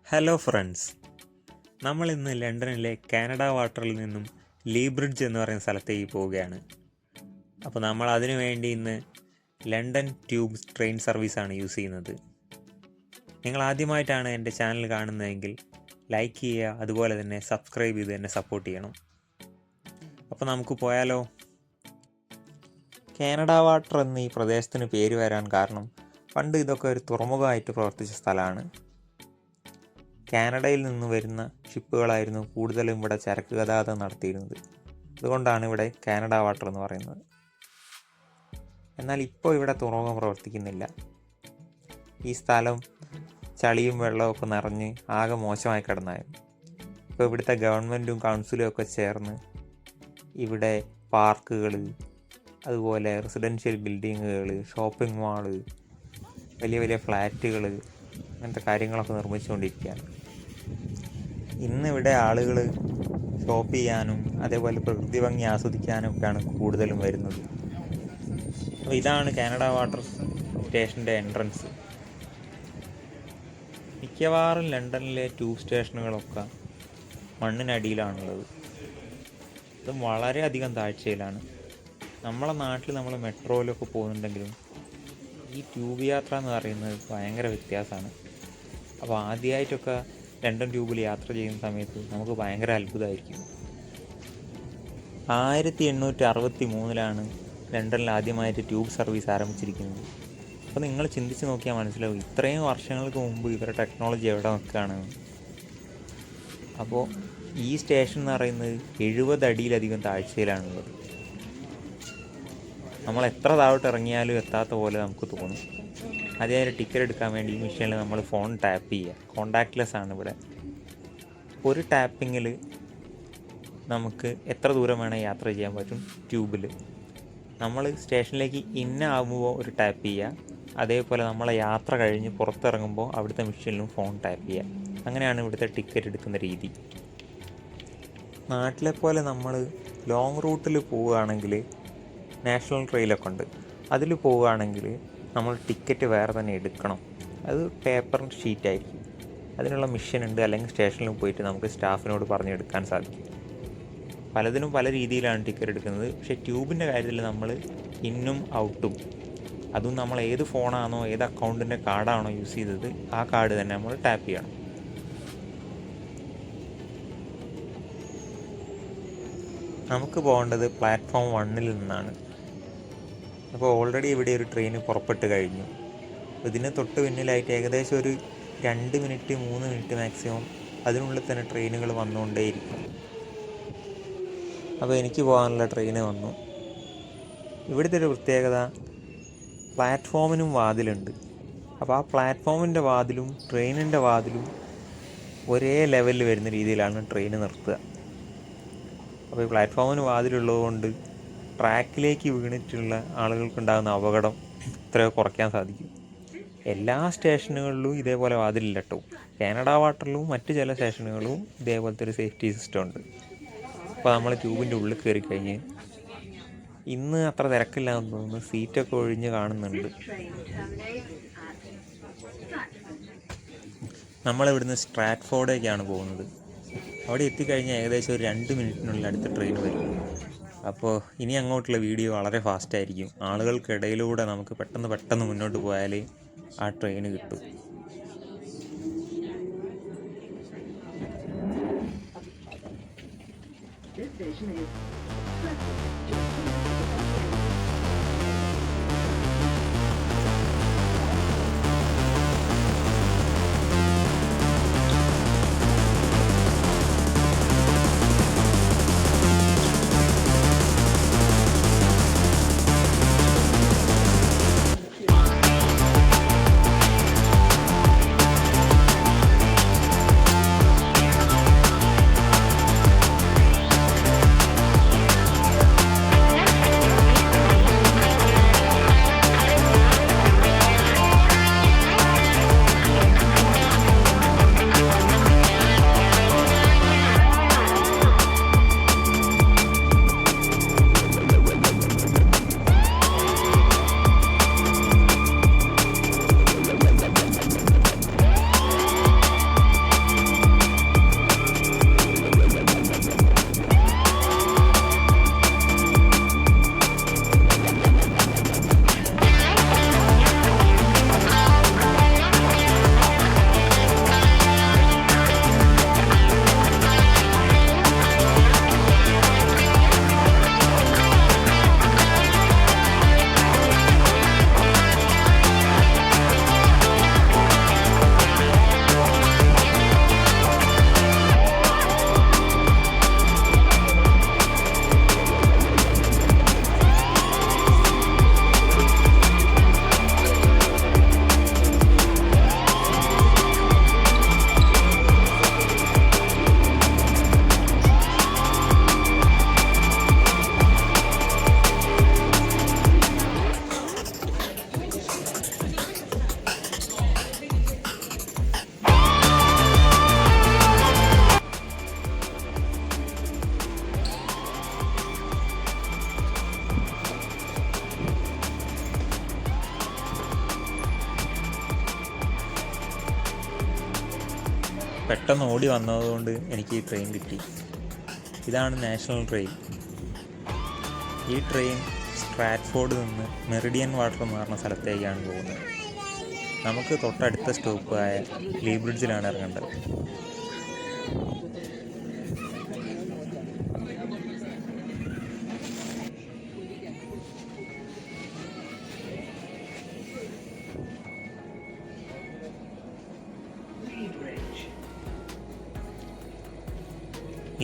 Hello friends, നമ്മൾ ഇന്ന് ലണ്ടനിലെ കാനഡ വാട്ടറിൽ നിന്നും ലീ ബ്രിഡ്ജ് എന്ന് പറയുന്ന സ്ഥലത്തേക്ക് പോവുകയാണ്. അപ്പോൾ നമ്മൾ അതിനു വേണ്ടി ഇന്ന് ലണ്ടൻ ട്യൂബ് ട്രെയിൻ സർവീസാണ് യൂസ് ചെയ്യുന്നത്. നിങ്ങൾ ആദ്യമായിട്ടാണ് എൻ്റെ ചാനൽ കാണുന്നതെങ്കിൽ ലൈക്ക് ചെയ്യുക, അതുപോലെ തന്നെ സബ്സ്ക്രൈബ് ചെയ്ത് എന്നെ സപ്പോർട്ട് ചെയ്യണം. അപ്പോൾ നമുക്ക് പോയാലോ? കാനഡ വാട്ടർ എന്ന ഈ പ്രദേശത്തിന് പേര് വരാൻ കാരണം പണ്ട് ഇതൊക്കെ ഒരു തുറമുഖമായിട്ട് പ്രവർത്തിച്ച സ്ഥലമാണ്. കാനഡയിൽ നിന്ന് വരുന്ന ഷിപ്പുകളായിരുന്നു കൂടുതലും ഇവിടെ ചരക്ക് ഗതാഗതം നടത്തിയിരുന്നത്. അതുകൊണ്ടാണ് ഇവിടെ കാനഡ വാട്ടർ എന്ന് പറയുന്നത്. എന്നാൽ ഇപ്പോൾ ഇവിടെ തുറമുഖം പ്രവർത്തിക്കുന്നില്ല. ഈ സ്ഥലം ചളിയും വെള്ളമൊക്കെ നിറഞ്ഞ് ആകെ മോശമായി കിടന്നായിരുന്നു. ഇപ്പോൾ ഇവിടുത്തെ ഗവൺമെൻറ്റും കൗൺസിലും ഒക്കെ ചേർന്ന് ഇവിടെ പാർക്കുകൾ, അതുപോലെ റെസിഡൻഷ്യൽ ബിൽഡിങ്ങുകൾ, ഷോപ്പിംഗ് മാള്, വലിയ വലിയ ഫ്ലാറ്റുകൾ, അങ്ങനത്തെ കാര്യങ്ങളൊക്കെ നിർമ്മിച്ചുകൊണ്ടിരിക്കുകയാണ്. ഇന്നിവിടെ ആളുകൾ ഷോപ്പ് ചെയ്യാനും അതേപോലെ പ്രകൃതി ഭംഗി ആസ്വദിക്കാനും ഒക്കെയാണ് കൂടുതലും വരുന്നത്. അപ്പോൾ ഇതാണ് കാനഡ വാട്ടർ സ്റ്റേഷൻ്റെ എൻട്രൻസ്. മിക്കവാറും ലണ്ടനിലെ ട്യൂബ് സ്റ്റേഷനുകളൊക്കെ മണ്ണിനടിയിലാണുള്ളത്. ഇത് വളരെയധികം താഴ്ചയിലാണ്. നമ്മളെ നാട്ടിൽ നമ്മൾ മെട്രോയിലൊക്കെ പോകുന്നുണ്ടെങ്കിലും ഈ ട്യൂബ് യാത്ര എന്ന് പറയുന്നത് ഭയങ്കര വ്യത്യാസമാണ്. അപ്പോൾ ആദ്യമായിട്ടൊക്കെ ലണ്ടൻ ട്യൂബിൽ യാത്ര ചെയ്യുന്ന സമയത്ത് നമുക്ക് ഭയങ്കര അത്ഭുതമായിരിക്കും. 1863 ലണ്ടനിൽ ആദ്യമായിട്ട് ട്യൂബ് സർവീസ് ആരംഭിച്ചിരിക്കുന്നത്. അപ്പോൾ നിങ്ങൾ ചിന്തിച്ച് നോക്കിയാൽ മനസ്സിലാവും ഇത്രയും വർഷങ്ങൾക്ക് മുമ്പ് ഇവരുടെ ടെക്നോളജി എവിടെ നിൽക്കുകയാണ്. അപ്പോൾ ഈ സ്റ്റേഷൻ എന്ന് പറയുന്നത് 70 അടിയിലധികം താഴ്ചയിലാണുള്ളത്. നമ്മൾ എത്ര താഴോട്ട് ഇറങ്ങിയാലും എത്താത്ത പോലെ നമുക്ക് തോന്നും. ആദ്യം ടിക്കറ്റ് എടുക്കാൻ വേണ്ടി ഈ മെഷീനിൽ നമ്മൾ ഫോൺ ടാപ്പ് ചെയ്യുക. കോണ്ടാക്ട്ലെസ് ആണ് ഇവിടെ. ഒരു ടാപ്പിങ്ങിൽ നമുക്ക് എത്ര ദൂരം വേണേൽ യാത്ര ചെയ്യാൻ പറ്റും ട്യൂബിൽ. നമ്മൾ സ്റ്റേഷനിലേക്ക് ആകുമ്പോൾ ഒരു ടാപ്പ് ചെയ്യുക. അതേപോലെ നമ്മളെ യാത്ര കഴിഞ്ഞ് പുറത്തിറങ്ങുമ്പോൾ അവിടുത്തെ മെഷീനിലും ഫോൺ ടാപ്പ് ചെയ്യുക. അങ്ങനെയാണ് ഇവിടുത്തെ ടിക്കറ്റ് എടുക്കുന്ന രീതി. നാട്ടിലെ പോലെ നമ്മൾ ലോങ് റൂട്ടിൽ പോവുകയാണെങ്കിൽ നാഷണൽ ട്രെയിലൊക്കെ ഉണ്ട്. അതിൽ പോവുകയാണെങ്കിൽ നമ്മൾ ടിക്കറ്റ് വേറെ തന്നെ എടുക്കണം. അത് പേപ്പർ ഷീറ്റായിരിക്കും. അതിനുള്ള മെഷീൻ ഉണ്ട്, അല്ലെങ്കിൽ സ്റ്റേഷനിൽ പോയിട്ട് നമുക്ക് സ്റ്റാഫിനോട് പറഞ്ഞെടുക്കാൻ സാധിക്കും. പലതിനും പല രീതിയിലാണ് ടിക്കറ്റ് എടുക്കുന്നത്. പക്ഷേ ട്യൂബിൻ്റെ കാര്യത്തിൽ നമ്മൾ ഇന്നും ഔട്ടും, അതും നമ്മൾ ഏത് ഫോണാണോ ഏത് അക്കൗണ്ടിൻ്റെ കാർഡാണോ യൂസ് ചെയ്തത് ആ കാർഡ് തന്നെ നമ്മൾ ടാപ്പ് ചെയ്യണം. നമുക്ക് പോകേണ്ടത് പ്ലാറ്റ്ഫോം 1 നിന്നാണ്. അപ്പോൾ ഓൾറെഡി ഇവിടെ ഒരു ട്രെയിൻ പുറപ്പെട്ട് കഴിഞ്ഞു. ഇതിന് തൊട്ട് പിന്നിലായിട്ട് ഏകദേശം ഒരു 2 മിനിറ്റ് 3 മിനിറ്റ് മാക്സിമം അതിനുള്ളിൽ തന്നെ ട്രെയിനുകൾ വന്നുകൊണ്ടേയിരിക്കും. അപ്പോൾ എനിക്ക് പോകാനുള്ള ട്രെയിന് വന്നു. ഇവിടുത്തെ ഒരു പ്രത്യേകത, പ്ലാറ്റ്ഫോമിനും വാതിലുണ്ട്. അപ്പോൾ ആ പ്ലാറ്റ്ഫോമിൻ്റെ വാതിലും ട്രെയിനിൻ്റെ വാതിലും ഒരേ ലെവലിൽ വരുന്ന രീതിയിലാണ് ട്രെയിൻ നിർത്തുക. അപ്പോൾ ഈ പ്ലാറ്റ്ഫോമിന് വാതിലുള്ളത് കൊണ്ട് ട്രാക്കിലേക്ക് വീണിട്ടുള്ള ആളുകൾക്കുണ്ടാകുന്ന അപകടം ഇത്രയോ കുറയ്ക്കാൻ സാധിക്കും. എല്ലാ സ്റ്റേഷനുകളിലും ഇതേപോലെ വാതിലില്ല കേട്ടോ. കാനഡ വാട്ടറിലും മറ്റ് ചില സ്റ്റേഷനുകളിലും ഇതേപോലത്തെ ഒരു സേഫ്റ്റി സിസ്റ്റം ഉണ്ട്. അപ്പോൾ നമ്മൾ ട്യൂബിൻ്റെ ഉള്ളിൽ കയറി കഴിഞ്ഞ് ഇന്ന് അത്ര തിരക്കില്ലാന്ന് തോന്നുന്നു. സീറ്റൊക്കെ ഒഴിഞ്ഞ് കാണുന്നുണ്ട്. നമ്മളിവിടുന്ന് സ്ട്രാറ്റ്ഫോർഡേക്കാണ് പോകുന്നത്. അവിടെ എത്തിക്കഴിഞ്ഞാൽ ഏകദേശം ഒരു 2 മിനിറ്റിനുള്ളിൽ അടുത്ത ട്രെയിൻ വരും. അപ്പോൾ ഇനി അങ്ങോട്ടുള്ള വീഡിയോ വളരെ ഫാസ്റ്റായിരിക്കും. ആളുകൾക്കിടയിലൂടെ നമുക്ക് പെട്ടെന്ന് മുന്നോട്ട് പോയാലേ ആ ട്രെയിൻ കിട്ടും. പെട്ടെന്ന് ഓടി വന്നതുകൊണ്ട് എനിക്ക് ഈ ട്രെയിൻ കിട്ടി. ഇതാണ് നാഷണൽ ട്രെയിൻ. ഈ ട്രെയിൻ സ്ട്രാറ്റ്ഫോർഡിൽ നിന്ന് മെറിഡിയൻ വാട്ടർ എന്ന് പറഞ്ഞ സ്ഥലത്തേക്കാണ് പോകുന്നത്. നമുക്ക് തൊട്ടടുത്ത സ്റ്റോപ്പായ ലീ ബ്രിഡ്ജിലാണ് ഇറങ്ങേണ്ടത്.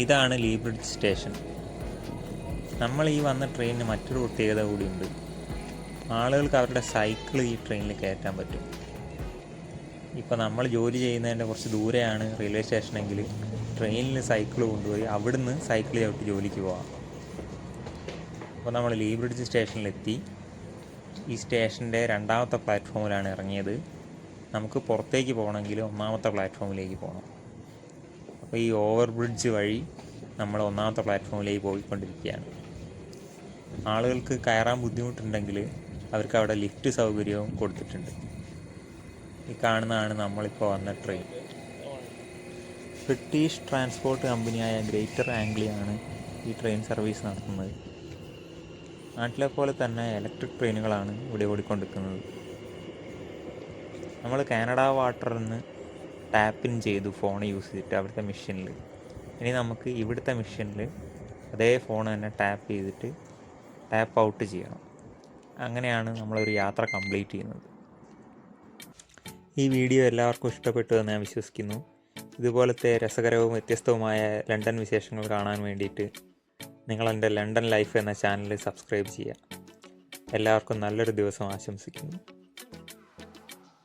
ഇതാണ് ലീ ബ്രിഡ്ജ് സ്റ്റേഷൻ. നമ്മൾ ഈ വന്ന ട്രെയിനിന് മറ്റൊരു പ്രത്യേകത കൂടിയുണ്ട്. ആളുകൾക്ക് അവരുടെ സൈക്കിൾ ഈ ട്രെയിനിൽ കയറ്റാൻ പറ്റും. ഇപ്പോൾ നമ്മൾ ജോലി ചെയ്യുന്നതിൻ്റെ കുറച്ച് ദൂരെയാണ് റെയിൽവേ സ്റ്റേഷനെങ്കിൽ ട്രെയിനിൽ സൈക്കിൾ കൊണ്ടുപോയി അവിടുന്ന് സൈക്കിൾ ചവിട്ടി ജോലിക്ക് പോകാം. അപ്പോൾ നമ്മൾ ലീ ബ്രിഡ്ജ് സ്റ്റേഷനിലെത്തി. ഈ സ്റ്റേഷൻ്റെ 2ാമത്തെ പ്ലാറ്റ്ഫോമിലാണ് ഇറങ്ങിയത്. നമുക്ക് പുറത്തേക്ക് പോകണമെങ്കിൽ 1ാമത്തെ പ്ലാറ്റ്ഫോമിലേക്ക് പോകണം. അപ്പോൾ ഈ ഓവർ ബ്രിഡ്ജ് വഴി നമ്മൾ 1ാമത്തെ പ്ലാറ്റ്ഫോമിലേക്ക് പോയിക്കൊണ്ടിരിക്കുകയാണ്. ആളുകൾക്ക് കയറാൻ ബുദ്ധിമുട്ടുണ്ടെങ്കിൽ അവർക്ക് അവിടെ ലിഫ്റ്റ് സൗകര്യവും കൊടുത്തിട്ടുണ്ട്. ഈ കാണുന്നതാണ് നമ്മളിപ്പോൾ വന്ന ട്രെയിൻ. ബ്രിട്ടീഷ് ട്രാൻസ്പോർട്ട് കമ്പനിയായ ഗ്രേറ്റർ ആംഗ്ലിയാണ് ഈ ട്രെയിൻ സർവീസ് നടത്തുന്നത്. നാട്ടിലെ പോലെ തന്നെ ഇലക്ട്രിക് ട്രെയിനുകളാണ് ഇവിടെ ഓടിക്കൊണ്ടിരിക്കുന്നത്. നമ്മൾ കാനഡ വാട്ടറിൽ നിന്ന് ടാപ്പിൻ ചെയ്തു ഫോൺ യൂസ് ചെയ്തിട്ട് അവിടുത്തെ മെഷീനിൽ. ഇനി നമുക്ക് ഇവിടുത്തെ മെഷീനിൽ അതേ ഫോൺ തന്നെ ടാപ്പ് ചെയ്തിട്ട് ടാപ്പ് ഔട്ട് ചെയ്യണം. അങ്ങനെയാണ് നമ്മളൊരു യാത്ര കംപ്ലീറ്റ് ചെയ്യുന്നത്. ഈ വീഡിയോ എല്ലാവർക്കും ഇഷ്ടപ്പെട്ടു എന്ന് ഞാൻ വിശ്വസിക്കുന്നു. ഇതുപോലത്തെ രസകരവും വ്യത്യസ്തവുമായ ലണ്ടൻ വിശേഷങ്ങൾ കാണാൻ വേണ്ടിയിട്ട് നിങ്ങളെൻ്റെ ലണ്ടൻ ലൈഫ് എന്ന ചാനൽ സബ്സ്ക്രൈബ് ചെയ്യുക. എല്ലാവർക്കും നല്ലൊരു ദിവസം ആശംസിക്കുന്നു.